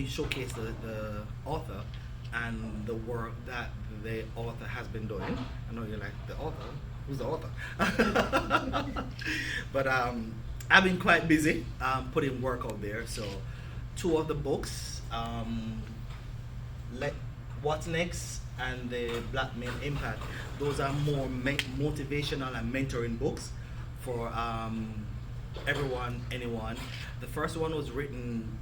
showcase the author and the work that the author has been doing. I know you're like the author. Who's the author? But I've been quite busy putting work out there. So two of the books, let what's next and the Black Male Impact. Those are more motivational and mentoring books for everyone, anyone. The first one was written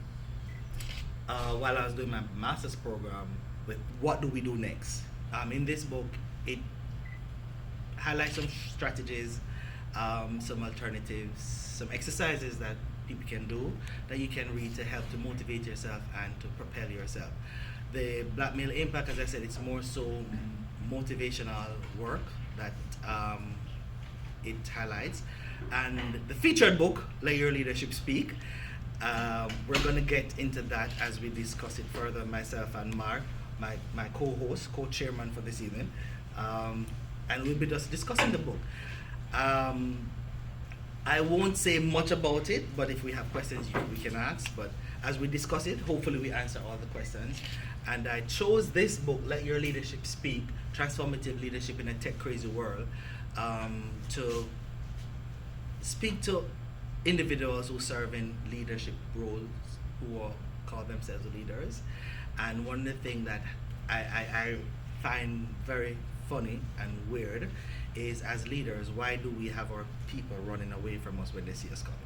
while I was doing my master's program with what do we do next. In this book, it highlights some strategies, some alternatives, some exercises that people can do that you can read to help to motivate yourself and to propel yourself. The Black Male Impact, as I said, it's more so motivational work that it highlights. And the featured book, Let Your Leadership Speak, we're going to get into that as we discuss it further, myself and Mark, my co-host, co-chairman for this evening. And we'll be just discussing the book. I won't say much about it, but if we have questions, we can ask. But as we discuss it, hopefully we answer all the questions. And I chose this book, Let Your Leadership Speak, Transformative Leadership in a Tech-Crazy World, to speak to individuals who serve in leadership roles, who call themselves leaders. And one of the things that I find very funny and weird is, as leaders, why do we have our people running away from us when they see us coming?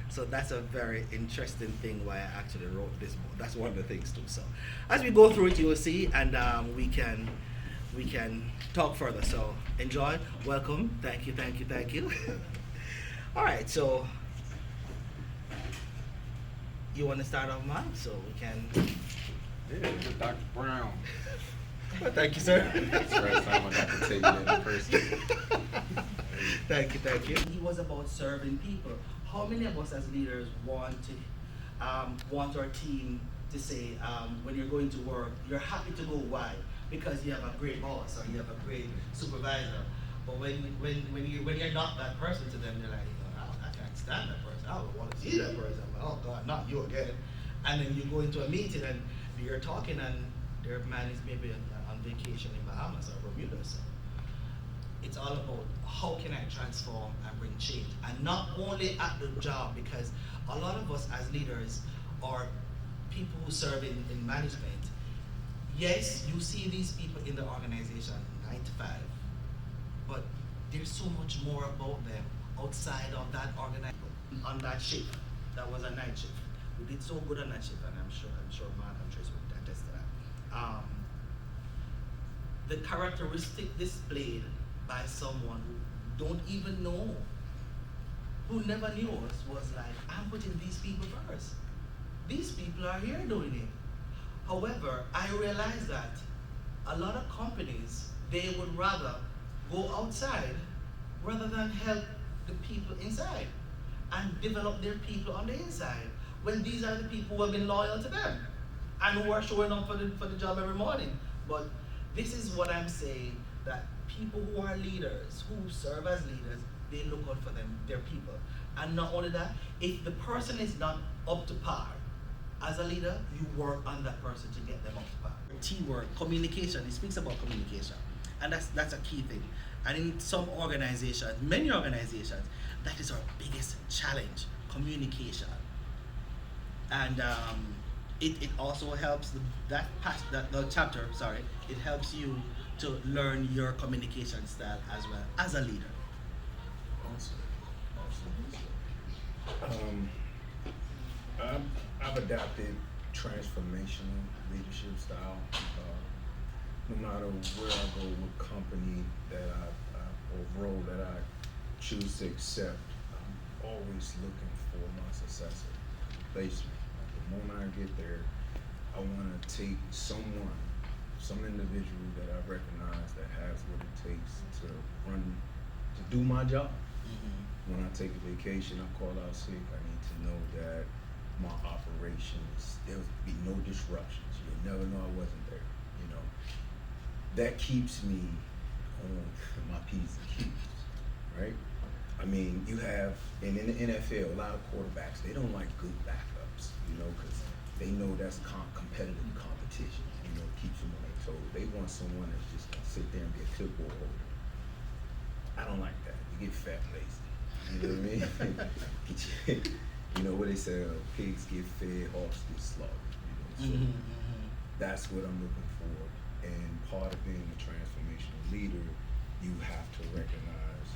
So that's a very interesting thing why I actually wrote this book. That's one of the things too. So as we go through it, you will see, and we can talk further. So enjoy, welcome, thank you. All right, so you want to start off, Mike, so we can. Yeah, with Dr. Brown. Well, thank you, sir. It's the first time I got to tell you that in person. Thank you. He was about serving people. How many of us as leaders want our team to say, when you're going to work, you're happy to go? Why? Because you have a great boss or you have a great supervisor. But when you're not that person to them, they're like, oh, I can't stand that person. I don't want to see that person. Like, oh God, not you again. And then you go into a meeting and you're talking and their man is maybe on vacation in Bahamas or Bermuda. So it's all about how can I transform and bring change, and not only at the job, because a lot of us as leaders or people who serve in management, yes, you see these people in the organization 9 to 5, but there's so much more about them outside of that organization. On that shift, that was a night shift. We did so good on that shift, and I'm sure Mark and Trace would attest to that. The characteristic displayed by someone who don't even know, who never knew us, was like, I'm putting these people first. These people are here doing it. However, I realize that a lot of companies, they would rather go outside rather than help the people inside and develop their people on the inside, when these are the people who have been loyal to them and who are showing up for the job every morning. But this is what I'm saying, that people who are leaders, who serve as leaders, they look out for their people. And not only that, if the person is not up to par, as a leader, you work on that person to get them up to par. Teamwork, communication, it speaks about communication. And that's a key thing. And in some organizations, many organizations, that is our biggest challenge, communication. And it also helps the chapter, it helps you to learn your communication style as well as a leader. I've adapted transformational leadership style. No matter where I go, what company that or role that I choose to accept, I'm always looking for my successor. Placement. The moment I get there, I want to take some individual that I recognize that has what it takes to do my job. Mm-hmm. When I take a vacation, I call out sick, I need to know that my operations, there will be no disruptions. You'll never know I wasn't there, you know. That keeps me on my P's and Q's, right? I mean, you have, and in the NFL, a lot of quarterbacks, they don't like good backups, you know, because they know that's competitive competition. You know, keeps them on their toes. They want someone that's just gonna sit there and be a clipboard holder. I don't like that. You get fat and lazy. You know what I mean? You know what they say, pigs get fed, horses get slaughtered. You know, so that's what I'm looking for. And part of being a transformational leader, you have to recognize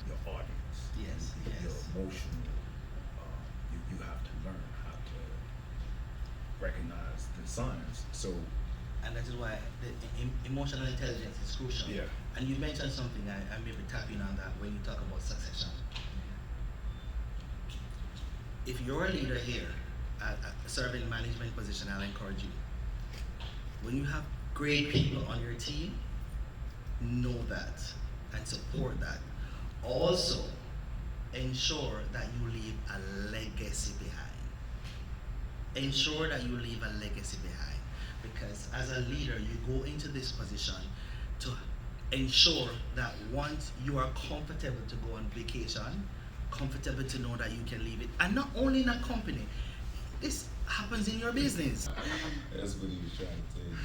your audience. Yes, Your yes. emotional. You have to learn how to recognize the signs. So And that is why the emotional intelligence is crucial. Yeah. And you mentioned something, I maybe tap in on that when you talk about succession. If you're a leader here, serving management position, I'll encourage you. When you have great people on your team, know that and support that. Also, ensure that you leave a legacy behind. Ensure that you leave a legacy behind. Because as a leader, you go into this position to ensure that once you are comfortable to go on vacation, comfortable to know that you can leave it. And not only in a company, this happens in your business. that's what he was trying to tell you.